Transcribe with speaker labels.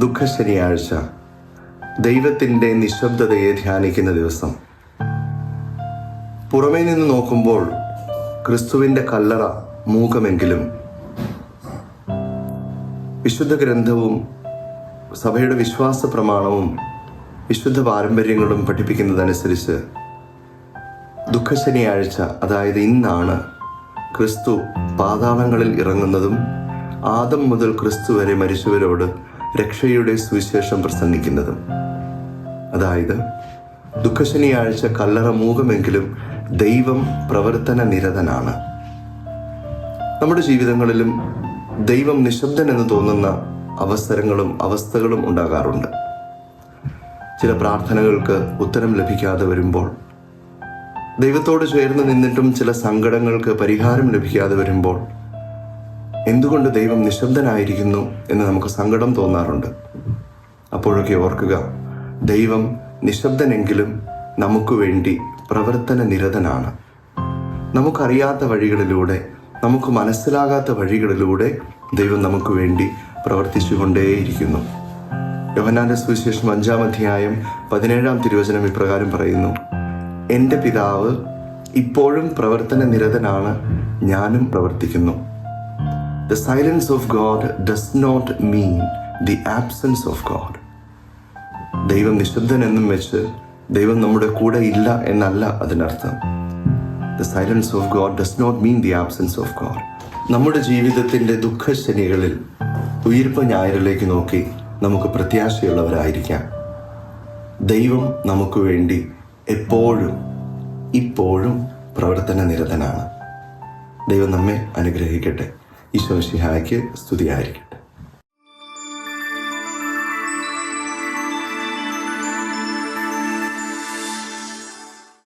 Speaker 1: ദുഃഖശനിയാഴ്ച, ദൈവത്തിൻ്റെ നിശബ്ദതയെ ധ്യാനിക്കുന്ന ദിവസം. പുറമേ നിന്ന് നോക്കുമ്പോൾ ക്രിസ്തുവിൻ്റെ കല്ലറ മൂകമെങ്കിലും വിശുദ്ധ ഗ്രന്ഥവും സഭയുടെ വിശ്വാസ പ്രമാണവും വിശുദ്ധ പാരമ്പര്യങ്ങളും പഠിപ്പിക്കുന്നതനുസരിച്ച് ദുഃഖശനിയാഴ്ച, അതായത് ഇന്നാണ് ക്രിസ്തു പാതാളങ്ങളിൽ ഇറങ്ങുന്നതും ആദം മുതൽ ക്രിസ്തു വരെ മരിച്ചവരോട് രക്ഷയുടെ സുവിശേഷം പ്രസംഗിക്കുന്നതും. അതായത് ദുഃഖശനിയാഴ്ച കല്ലറ മൂകമെങ്കിലും ദൈവം പ്രവർത്തന നിരതനാണ്. നമ്മുടെ ജീവിതങ്ങളിലും ദൈവം നിശബ്ദനെന്ന് തോന്നുന്ന അവസരങ്ങളും അവസ്ഥകളും ഉണ്ടാകാറുണ്ട്. ചില പ്രാർത്ഥനകൾക്ക് ഉത്തരം ലഭിക്കാതെ വരുമ്പോൾ, ദൈവത്തോട് ചേർന്ന് നിന്നിട്ടും ചില സങ്കടങ്ങൾക്ക് പരിഹാരം ലഭിക്കാതെ വരുമ്പോൾ എന്തുകൊണ്ട് ദൈവം നിശബ്ദനായിരിക്കുന്നു എന്ന് നമുക്ക് സങ്കടം തോന്നാറുണ്ട്. അപ്പോഴൊക്കെ ഓർക്കുക, ദൈവം നിശബ്ദനെങ്കിലും നമുക്ക് വേണ്ടി പ്രവർത്തന നിരതനാണ്. നമുക്കറിയാത്ത വഴികളിലൂടെ, നമുക്ക് മനസ്സിലാകാത്ത വഴികളിലൂടെ ദൈവം നമുക്ക് വേണ്ടി പ്രവർത്തിച്ചുകൊണ്ടേയിരിക്കുന്നു. യോഹന്നാന്റെ സുവിശേഷം 5-ാം അധ്യായം 17-ാം തിരുവചനം ഇപ്രകാരം പറയുന്നു: എൻ്റെ പിതാവ് ഇപ്പോഴും പ്രവർത്തന നിരതനാണ്, ഞാനും പ്രവർത്തിക്കുന്നു. The silence of God does not mean the absence of God. ദൈവം നിശബ്ദൻ എന്നും വെച്ച് ദൈവം നമ്മുടെ കൂടെ ഇല്ല എന്നല്ല അതിനർത്ഥം. The silence of God does not mean the absence of God. നമ്മുടെ ജീവിതത്തിൻ്റെ ദുഃഖശനികളിൽ ഉയിർപ്പ് ഞായറിലേക്ക് നോക്കി നമുക്ക് പ്രത്യാശയുള്ളവരായിരിക്കാം. ദൈവം നമുക്ക് വേണ്ടി എപ്പോഴും ഇപ്പോഴും പ്രവർത്തന നിരതനാണ്. ദൈവം നമ്മെ അനുഗ്രഹിക്കട്ടെ. ഈശോ മിശിഹായ്ക്ക് സ്തുതിയായിരിക്കും.